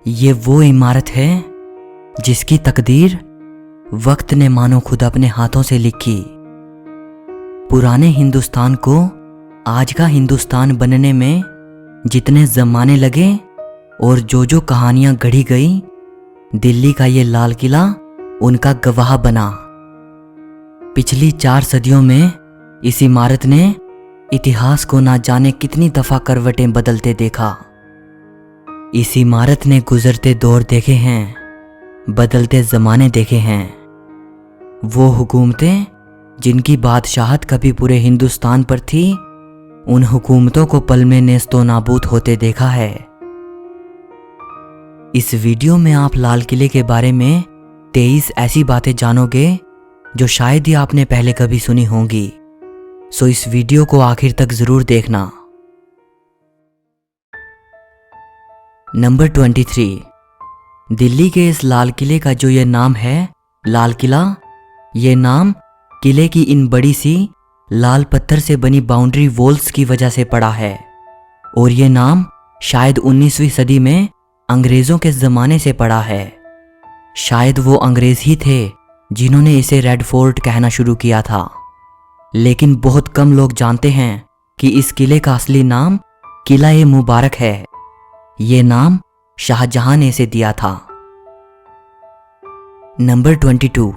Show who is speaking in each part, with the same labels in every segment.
Speaker 1: ये वो इमारत है जिसकी तकदीर वक्त ने मानो खुद अपने हाथों से लिखी। पुराने हिंदुस्तान को आज का हिंदुस्तान बनने में जितने ज़माने लगे और जो कहानियां गढ़ी गई, दिल्ली का ये लाल किला उनका गवाह बना। पिछली 4 सदियों में इस इमारत ने इतिहास को ना जाने कितनी दफ़ा करवटें बदलते देखा। इस इमारत ने गुजरते दौर देखे हैं, बदलते ज़माने देखे हैं। वो हुकूमतें जिनकी बादशाहत कभी पूरे हिंदुस्तान पर थी, उन हुकूमतों को पल में नेस्तो नाबूद होते देखा है। इस वीडियो में आप लाल किले के बारे में 23 ऐसी बातें जानोगे जो शायद ही आपने पहले कभी सुनी होंगी। सो इस वीडियो को आखिर तक ज़रूर देखना। नंबर 23, दिल्ली के इस लाल किले का जो ये नाम है लाल किला, ये नाम किले की इन बड़ी सी लाल पत्थर से बनी बाउंड्री वॉल्स की वजह से पड़ा है। और ये नाम शायद 19वीं सदी में अंग्रेज़ों के ज़माने से पड़ा है। शायद वो अंग्रेज़ ही थे जिन्होंने इसे रेड फोर्ट कहना शुरू किया था। लेकिन बहुत कम लोग जानते हैं कि इस किले का असली नाम किला-ए-मुबारक है। ये नाम शाहजहां ने इसे दिया था। नंबर 22,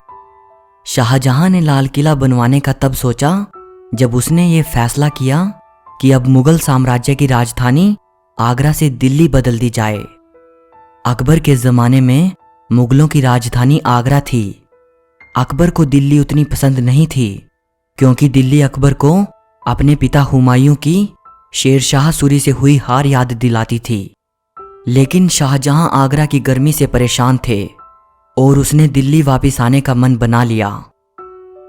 Speaker 1: शाहजहां ने लाल किला बनवाने का तब सोचा जब उसने ये फैसला किया कि अब मुगल साम्राज्य की राजधानी आगरा से दिल्ली बदल दी जाए। अकबर के ज़माने में मुगलों की राजधानी आगरा थी। अकबर को दिल्ली उतनी पसंद नहीं थी क्योंकि दिल्ली अकबर को अपने पिता हुमायूं की शेरशाह सूरी से हुई हार याद दिलाती थी। लेकिन शाहजहां आगरा की गर्मी से परेशान थे और उसने दिल्ली वापस आने का मन बना लिया।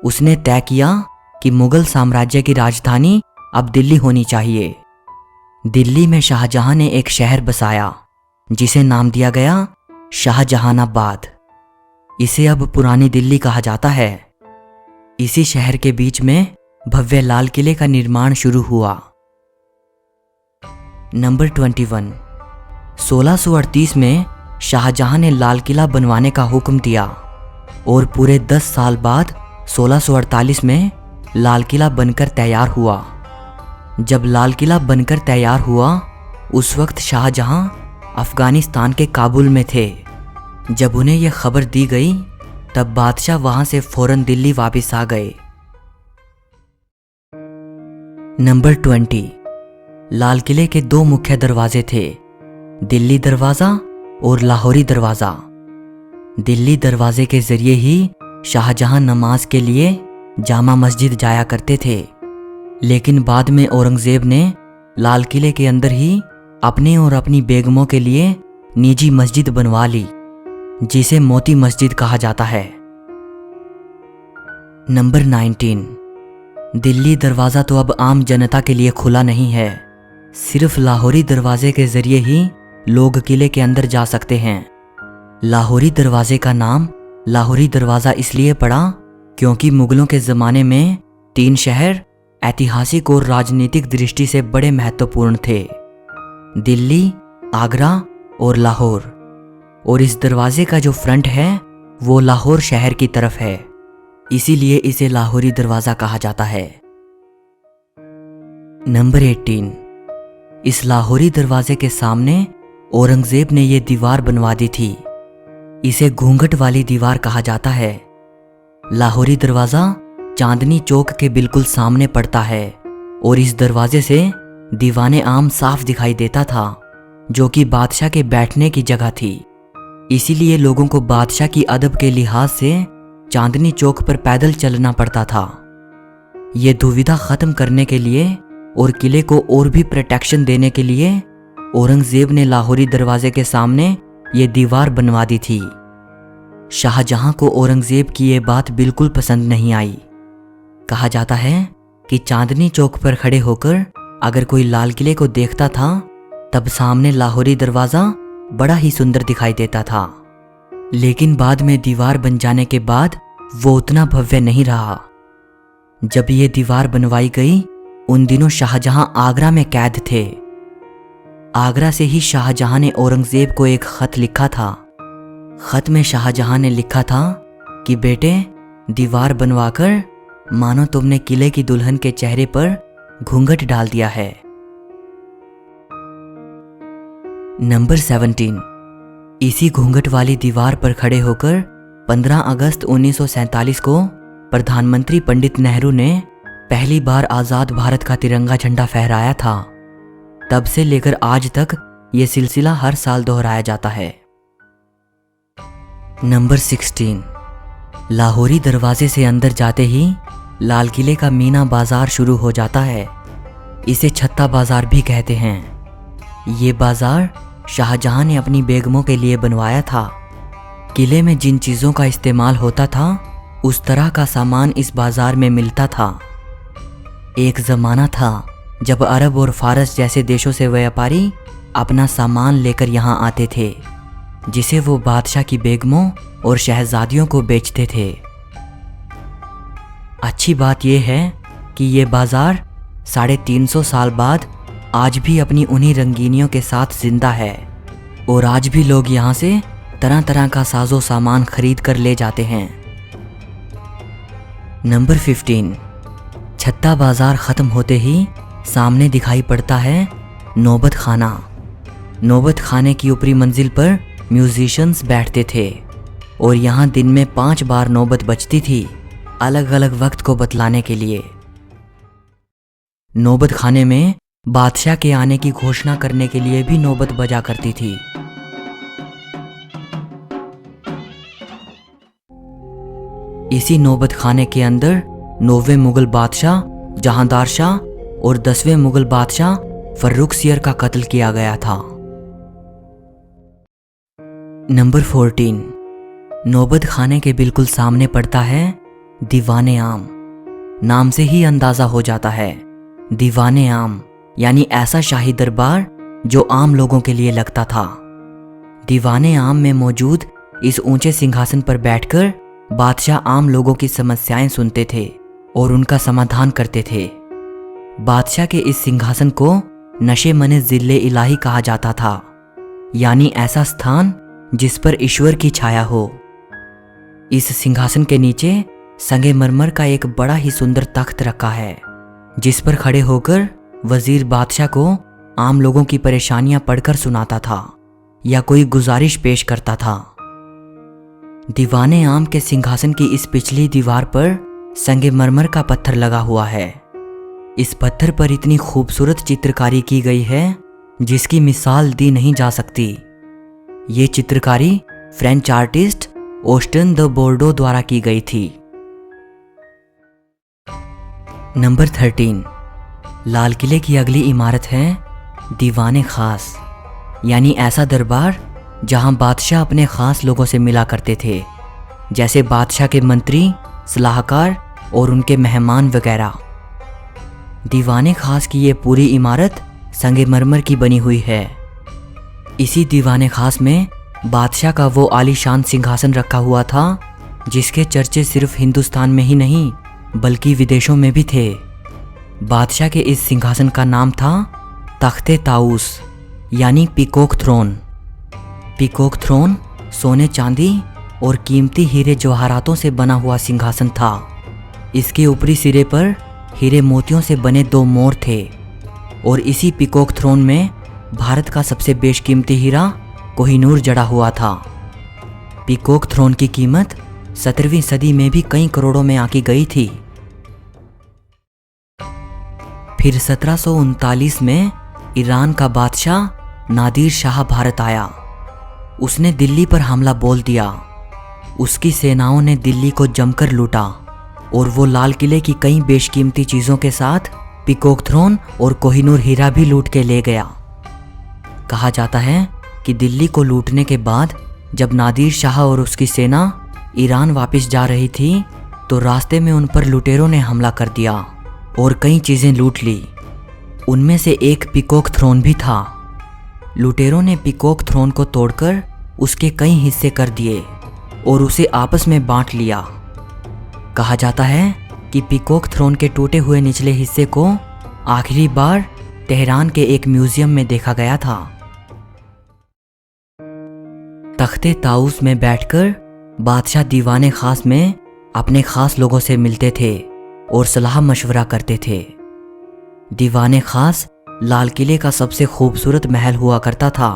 Speaker 1: उसने तय किया कि मुगल साम्राज्य की राजधानी अब दिल्ली होनी चाहिए। दिल्ली में शाहजहां ने एक शहर बसाया जिसे नाम दिया गया शाहजहानाबाद। इसे अब पुरानी दिल्ली कहा जाता है। इसी शहर के बीच में भव्य लाल किले का निर्माण शुरू हुआ। नंबर 21, 1638 में शाहजहां ने लाल किला बनवाने का हुक्म दिया और पूरे 10 साल बाद 1648 में लाल किला बनकर तैयार हुआ। जब लाल किला बनकर तैयार हुआ उस वक्त शाहजहां अफगानिस्तान के काबुल में थे। जब उन्हें यह खबर दी गई तब बादशाह वहां से फौरन दिल्ली वापस आ गए। नंबर 20, लाल किले के 2 मुख्य दरवाजे थे, दिल्ली दरवाज़ा और लाहौरी दरवाज़ा। दिल्ली दरवाजे के ज़रिए ही शाहजहां नमाज के लिए जामा मस्जिद जाया करते थे। लेकिन बाद में औरंगज़ेब ने लाल किले के अंदर ही अपने और अपनी बेगमों के लिए निजी मस्जिद बनवा ली जिसे मोती मस्जिद कहा जाता है। नंबर 19, दिल्ली दरवाज़ा तो अब आम जनता के लिए खुला नहीं है। सिर्फ लाहौरी दरवाजे के ज़रिए ही लोग किले के अंदर जा सकते हैं। लाहौरी दरवाजे का नाम लाहौरी दरवाज़ा इसलिए पड़ा क्योंकि मुगलों के ज़माने में 3 शहर ऐतिहासिक और राजनीतिक दृष्टि से बड़े महत्वपूर्ण थे, दिल्ली, आगरा और लाहौर। और इस दरवाजे का जो फ्रंट है वो लाहौर शहर की तरफ है, इसीलिए इसे लाहौरी दरवाज़ा कहा जाता है। नंबर 18, इस लाहौरी दरवाजे के सामने औरंगज़ेब ने यह दीवार बनवा दी थी। इसे घूंघट वाली दीवार कहा जाता है। लाहौरी दरवाज़ा चांदनी चौक के बिल्कुल सामने पड़ता है और इस दरवाजे से दीवाने आम साफ दिखाई देता था जो कि बादशाह के बैठने की जगह थी। इसीलिए लोगों को बादशाह की अदब के लिहाज से चांदनी चौक पर पैदल चलना पड़ता था। ये दुविधा ख़त्म करने के लिए और किले को और भी प्रोटेक्शन देने के लिए औरंगज़ेब ने लाहौरी दरवाजे के सामने ये दीवार बनवा दी थी। शाहजहां को औरंगज़ेब की ये बात बिल्कुल पसंद नहीं आई। कहा जाता है कि चांदनी चौक पर खड़े होकर अगर कोई लाल किले को देखता था तब सामने लाहौरी दरवाज़ा बड़ा ही सुंदर दिखाई देता था। लेकिन बाद में दीवार बन जाने के बाद वो उतना भव्य नहीं रहा। जब ये दीवार बनवाई गई उन दिनों शाहजहां आगरा में कैद थे। आगरा से ही शाहजहां ने औरंगजेब को एक खत लिखा था। खत में शाहजहां ने लिखा था कि बेटे, दीवार बनवाकर मानो तुमने किले की दुल्हन के चेहरे पर घूंघट डाल दिया है। नंबर 17, इसी घूंघट वाली दीवार पर खड़े होकर 15 अगस्त 1947 को प्रधानमंत्री पंडित नेहरू ने पहली बार आजाद भारत का तिरंगा झंडा फहराया था। तब से लेकर आज तक यह सिलसिला हर साल दोहराया जाता है। नंबर 16, लाहौरी दरवाजे से अंदर जाते ही लाल किले का मीना बाजार शुरू हो जाता है। इसे छत्ता बाजार भी कहते हैं। ये बाजार शाहजहां ने अपनी बेगमों के लिए बनवाया था। किले में जिन चीज़ों का इस्तेमाल होता था उस तरह का सामान इस बाजार में मिलता था। एक ज़माना था जब अरब और फारस जैसे देशों से व्यापारी अपना सामान लेकर यहाँ आते थे, जिसे वो बादशाह की बेगमों और शहजादियों को बेचते थे। अच्छी बात यह है कि ये बाजार 350 साल बाद आज भी अपनी उन्हीं रंगीनियों के साथ जिंदा है और आज भी लोग यहाँ से तरह तरह का साजो सामान खरीद कर ले जाते हैं। नंबर 15, छत्ता बाजार ख़त्म होते ही सामने दिखाई पड़ता है नौबत खाना। नौबत खाने की ऊपरी मंजिल पर म्यूजिशियंस बैठते थे और यहाँ दिन में 5 बार नौबत बजती थी, अलग अलग वक्त को बतलाने के लिए। नौबत खाने में बादशाह के आने की घोषणा करने के लिए भी नौबत बजा करती थी। इसी नौबत खाने के अंदर 9वें मुगल बादशाह जहांदार शाह और 10वें मुगल बादशाह फर्रुखसियर का कत्ल किया गया था। नंबर 14, नौबत खाने के बिल्कुल सामने पड़ता है दीवाने आम। नाम से ही अंदाजा हो जाता है, दीवाने आम यानी ऐसा शाही दरबार जो आम लोगों के लिए लगता था। दीवाने आम में मौजूद इस ऊंचे सिंहासन पर बैठकर बादशाह आम लोगों की समस्याएं सुनते थे और उनका समाधान करते थे। बादशाह के इस सिंहासन को नशे मने जिल्ले इलाही कहा जाता था, यानी ऐसा स्थान जिस पर ईश्वर की छाया हो। इस सिंहासन के नीचे संगमरमर का एक बड़ा ही सुंदर तख्त रखा है, जिस पर खड़े होकर वजीर बादशाह को आम लोगों की परेशानियां पढ़कर सुनाता था या कोई गुजारिश पेश करता था। दीवाने आम के सिंहासन की इस पिछली दीवार पर संगमरमर का पत्थर लगा हुआ है। इस पत्थर पर इतनी खूबसूरत चित्रकारी की गई है जिसकी मिसाल दी नहीं जा सकती। ये चित्रकारी फ्रेंच आर्टिस्ट ऑस्टन द बोर्डो द्वारा की गई थी। नंबर 13, लाल किले की अगली इमारत है दीवाने खास, यानी ऐसा दरबार जहां बादशाह अपने खास लोगों से मिला करते थे, जैसे बादशाह के मंत्री, सलाहकार और उनके मेहमान वगैरह। दीवाने खास की ये पूरी इमारत संगमरमर की बनी हुई है। इसी दीवाने खास में बादशाह का वो आलीशान सिंहासन रखा हुआ था जिसके चर्चे सिर्फ हिंदुस्तान में ही नहीं बल्कि विदेशों में भी थे। बादशाह के इस सिंहासन का नाम था तख्ते ताऊस यानी पीकॉक थ्रोन। पीकॉक थ्रोन सोने चांदी और कीमती हीरे जवाहरातों से बना हुआ सिंहासन था। इसके ऊपरी सिरे पर हीरे मोतियों से बने 2 मोर थे और इसी पीकॉक थ्रोन में भारत का सबसे बेशकीमती हीरा कोहिनूर जड़ा हुआ था। पीकॉक थ्रोन की कीमत 17वीं सदी में भी कई करोड़ों में आकी गई थी। फिर 1739 में ईरान का बादशाह नादिर शाह भारत आया। उसने दिल्ली पर हमला बोल दिया। उसकी सेनाओं ने दिल्ली को जमकर लूटा और वो लाल किले की कई बेशकीमती चीज़ों के साथ पीकॉक थ्रोन और कोहिनूर हीरा भी लूट के ले गया। कहा जाता है कि दिल्ली को लूटने के बाद जब नादिर शाह और उसकी सेना ईरान वापस जा रही थी तो रास्ते में उन पर लुटेरों ने हमला कर दिया और कई चीज़ें लूट ली। उनमें से एक पीकॉक थ्रोन भी था। लुटेरों ने पीकॉक थ्रोन को तोड़कर उसके कई हिस्से कर दिए और उसे आपस में बांट लिया। कहा जाता है कि पीकॉक थ्रोन के टूटे हुए निचले हिस्से को आखिरी बार तेहरान के एक म्यूजियम में देखा गया था। तख्ते ताऊस में बैठकर बादशाह दीवाने खास में अपने खास लोगों से मिलते थे और सलाह मशवरा करते थे। दीवाने खास लाल किले का सबसे खूबसूरत महल हुआ करता था।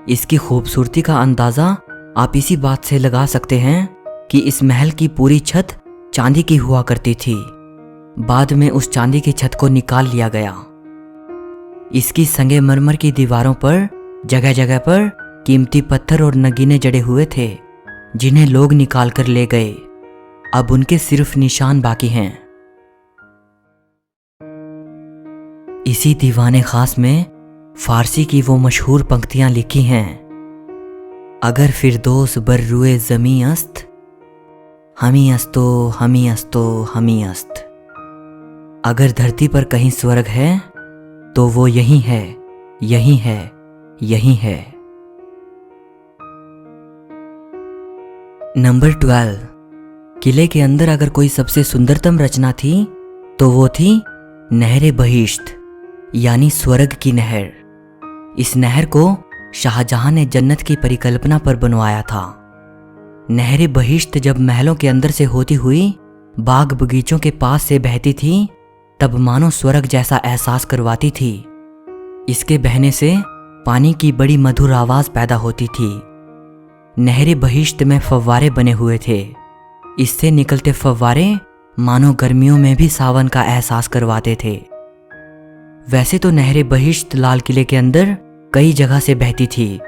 Speaker 1: इसकी खूबसूरती का अंदाज़ा आप इसी बात से लगा सकते हैं कि इस महल की पूरी छत चांदी की हुआ करती थी। बाद में उस चांदी की छत को निकाल लिया गया। इसकी संगमरमर की दीवारों पर जगह जगह पर कीमती पत्थर और नगीने जड़े हुए थे, जिन्हें लोग निकाल कर ले गए। अब उनके सिर्फ निशान बाकी हैं। इसी दीवाने खास में फारसी की वो मशहूर पंक्तियां लिखी हैं। अगर फिरदौस बर रुए ज़मी अस्त, हमी अस्तो हमी अस्तो हमी अस्त। अगर धरती पर कहीं स्वर्ग है तो वो यही है, यही है, यही है। नंबर 12। किले के अंदर अगर कोई सबसे सुंदरतम रचना थी तो वो थी नहर बहिश्त, यानी स्वर्ग की नहर। इस नहर को शाहजहां ने जन्नत की परिकल्पना पर बनवाया था। नहर बहिश्त जब महलों के अंदर से होती हुई बाग बगीचों के पास से बहती थी, तब मानो स्वर्ग जैसा एहसास करवाती थी। इसके बहने से पानी की बड़ी मधुर आवाज पैदा होती थी। नहर बहिश्त में फव्वारे बने हुए थे। इससे निकलते फव्वारे मानो गर्मियों में भी सावन का एहसास करवाते थे। वैसे तो नहर बहिश्त लाल किले के अंदर कई जगह से बहती थी,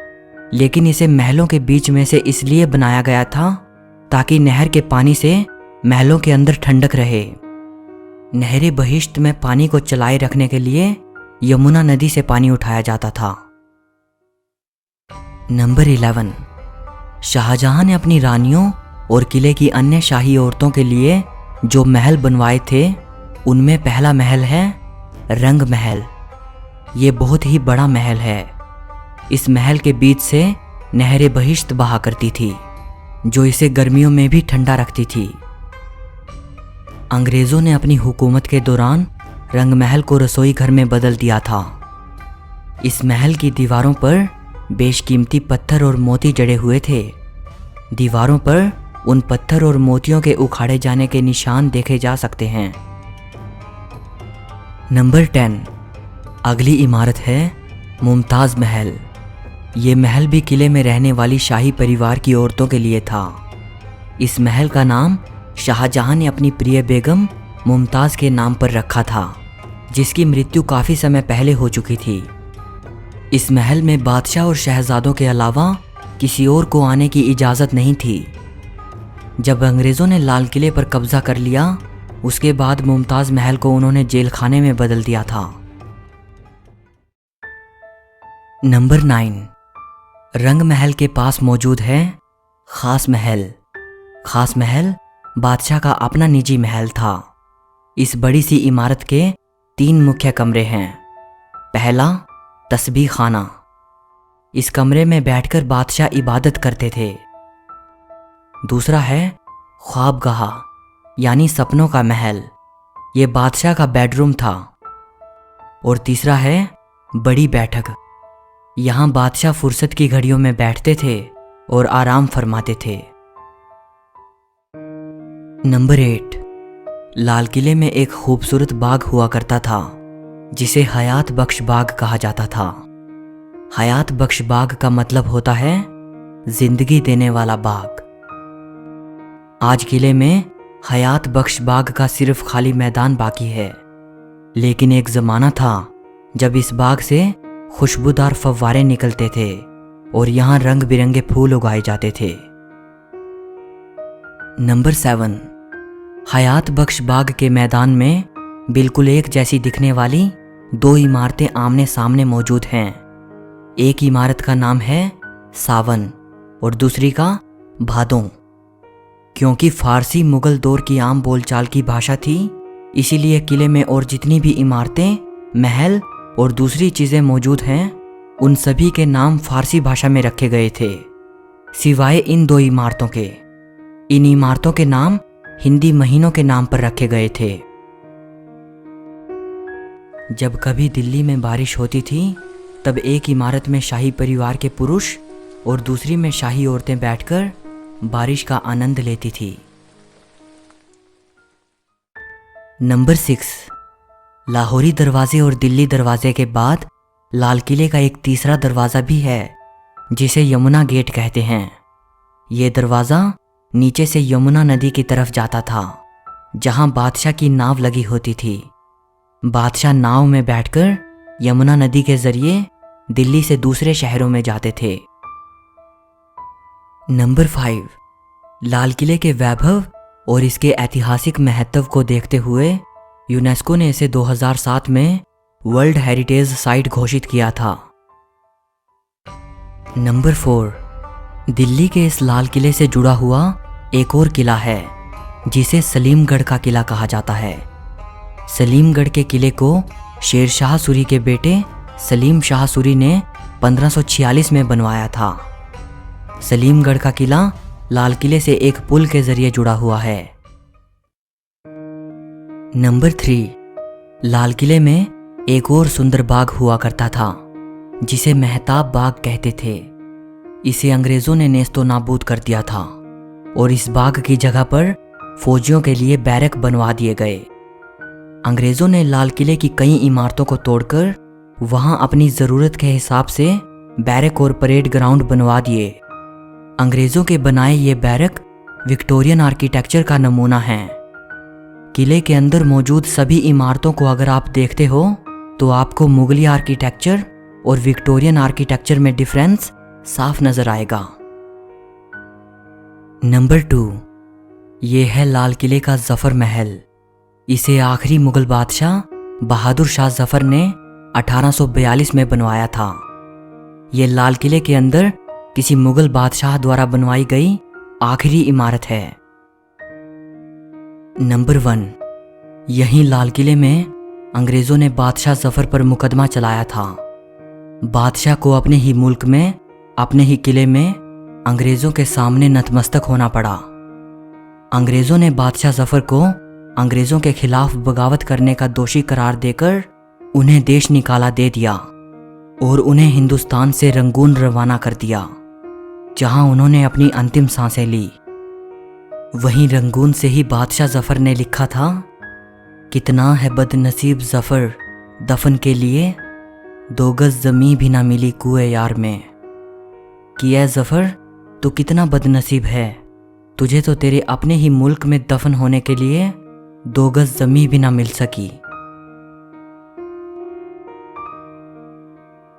Speaker 1: लेकिन इसे महलों के बीच में से इसलिए बनाया गया था ताकि नहर के पानी से महलों के अंदर ठंडक रहे। नहर बहिश्त में पानी को चलाए रखने के लिए यमुना नदी से पानी उठाया जाता था। नंबर 11। शाहजहां ने अपनी रानियों और किले की अन्य शाही औरतों के लिए जो महल बनवाए थे, उनमें पहला महल है रंग महल। ये बहुत ही बड़ा महल है। इस महल के बीच से नहर बहिश्त बहा करती थी, जो इसे गर्मियों में भी ठंडा रखती थी। अंग्रेजों ने अपनी हुकूमत के दौरान रंग महल को रसोई घर में बदल दिया था। इस महल की दीवारों पर बेशकीमती पत्थर और मोती जड़े हुए थे। दीवारों पर उन पत्थर और मोतियों के उखाड़े जाने के निशान देखे जा सकते हैं। नंबर 10। अगली इमारत है मुमताज़ महल। ये महल भी किले में रहने वाली शाही परिवार की औरतों के लिए था। इस महल का नाम शाहजहां ने अपनी प्रिय बेगम मुमताज़ के नाम पर रखा था, जिसकी मृत्यु काफ़ी समय पहले हो चुकी थी। इस महल में बादशाह और शहजादों के अलावा किसी और को आने की इजाज़त नहीं थी। जब अंग्रेज़ों ने लाल किले पर कब्जा कर लिया, उसके बाद मुमताज़ महल को उन्होंने जेल खाने में बदल दिया था। नंबर 9। रंग महल के पास मौजूद है खास महल। खास महल बादशाह का अपना निजी महल था। इस बड़ी सी इमारत के 3 मुख्य कमरे हैं। पहला तस्बीह खाना। इस कमरे में बैठकर बादशाह इबादत करते थे। दूसरा है ख्वाबगाह, यानी सपनों का महल। ये बादशाह का बेडरूम था। और तीसरा है बड़ी बैठक। यहाँ बादशाह फुर्सत की घड़ियों में बैठते थे और आराम फरमाते थे। नंबर 8। लाल किले में एक खूबसूरत बाग हुआ करता था, जिसे हयात बख्श बाग कहा जाता था। हयात बख्श बाग का मतलब होता है जिंदगी देने वाला बाग। आज किले में हयात बख्श बाग का सिर्फ खाली मैदान बाकी है, लेकिन एक ज़माना था जब इस बाग से खुशबूदार फव्वारे निकलते थे और यहाँ रंग बिरंगे फूल उगाए जाते थे। नंबर 7। हयात बख्श बाग के मैदान में बिल्कुल एक जैसी दिखने वाली 2 इमारतें आमने सामने मौजूद हैं। एक इमारत का नाम है सावन और दूसरी का भादों। क्योंकि फारसी मुगल दौर की आम बोलचाल की भाषा थी, इसीलिए किले में और जितनी भी इमारतें, महल और दूसरी चीज़ें मौजूद हैं, उन सभी के नाम फारसी भाषा में रखे गए थे, सिवाय इन 2 इमारतों के। इन इमारतों के नाम हिंदी महीनों के नाम पर रखे गए थे। जब कभी दिल्ली में बारिश होती थी तब एक इमारत में शाही परिवार के पुरुष और दूसरी में शाही औरतें बैठकर बारिश का आनंद लेती थी। नंबर 6, लाहौरी दरवाजे और दिल्ली दरवाजे के बाद लाल किले का एक तीसरा दरवाज़ा भी है जिसे यमुना गेट कहते हैं। ये दरवाज़ा नीचे से यमुना नदी की तरफ जाता था जहां बादशाह की नाव लगी होती थी। बादशाह नाव में बैठकर यमुना नदी के जरिए दिल्ली से दूसरे शहरों में जाते थे। नंबर 5, लाल किले के वैभव और इसके ऐतिहासिक महत्व को देखते हुए यूनेस्को ने इसे 2007 में वर्ल्ड हेरिटेज साइट घोषित किया था। नंबर 4, दिल्ली के इस लाल किले से जुड़ा हुआ एक और किला है जिसे सलीमगढ़ का किला कहा जाता है। सलीमगढ़ के किले को शेर शाह सूरी के बेटे सलीम शाह सूरी ने 1546 में बनवाया था। सलीमगढ़ का किला लाल किले से एक पुल के जरिए जुड़ा हुआ है। नंबर 3, लाल किले में एक और सुंदर बाग हुआ करता था जिसे मेहताब बाग कहते थे। इसे अंग्रेजों ने नेस्तो नाबूद कर दिया था और इस बाग की जगह पर फौजियों के लिए बैरक बनवा दिए गए। अंग्रेजों ने लाल किले की कई इमारतों को तोड़कर वहां अपनी ज़रूरत के हिसाब से बैरक और परेड ग्राउंड बनवा दिए। अंग्रेजों के बनाए ये बैरक विक्टोरियन आर्किटेक्चर का नमूना हैं। किले के अंदर मौजूद सभी इमारतों को अगर आप देखते हो तो आपको मुगली आर्किटेक्चर और विक्टोरियन आर्किटेक्चर में डिफरेंस साफ नजर आएगा। नंबर 2, ये है लाल किले का जफर महल। इसे आखिरी मुगल बादशाह बहादुर शाह जफर ने 1842 में बनवाया था। ये लाल किले के अंदर किसी मुगल बादशाह द्वारा बनवाई गई आखिरी इमारत है। नंबर 1, यहीं लाल किले में अंग्रेजों ने बादशाह जफर पर मुकदमा चलाया था। बादशाह को अपने ही मुल्क में अपने ही किले में अंग्रेजों के सामने नतमस्तक होना पड़ा। अंग्रेजों ने बादशाह जफर को अंग्रेजों के खिलाफ बगावत करने का दोषी करार देकर उन्हें देश निकाला दे दिया और उन्हें हिंदुस्तान से रंगून रवाना कर दिया जहां उन्होंने अपनी अंतिम सांसें ली। वहीं रंगून से ही बादशाह जफर ने लिखा था, कितना है बदनसीब जफर दफन के लिए, 2 गज जमी भी ना मिली कुएं यार में। कि ऐ जफर तू कितना बदनसीब है, तुझे तो तेरे अपने ही मुल्क में दफन होने के लिए 2 गज जमी भी ना मिल सकी।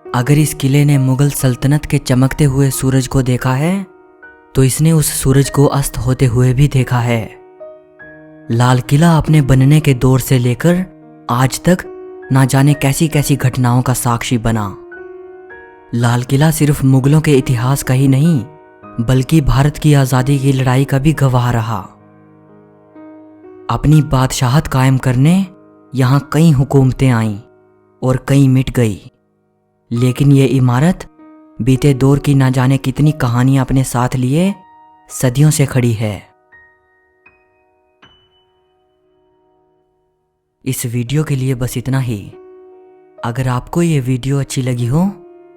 Speaker 1: अगर इस किले ने मुगल सल्तनत के चमकते हुए सूरज को देखा है तो इसने उस सूरज को अस्त होते हुए भी देखा है। लाल किला अपने बनने के दौर से लेकर आज तक ना जाने कैसी कैसी घटनाओं का साक्षी बना। लाल किला सिर्फ मुगलों के इतिहास का ही नहीं बल्कि भारत की आज़ादी की लड़ाई का भी गवाह रहा। अपनी बादशाहत कायम करने यहाँ कई हुकूमतें आईं और कई मिट गई, लेकिन ये इमारत बीते दौर की ना जाने कितनी कहानियां अपने साथ लिए सदियों से खड़ी है। इस वीडियो के लिए बस इतना ही। अगर आपको ये वीडियो अच्छी लगी हो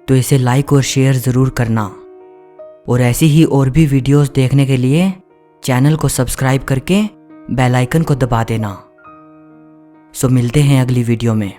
Speaker 1: तो इसे लाइक और शेयर ज़रूर करना और ऐसी ही और भी वीडियोस देखने के लिए चैनल को सब्सक्राइब करके बेल आइकन को दबा देना। सो मिलते हैं अगली वीडियो में।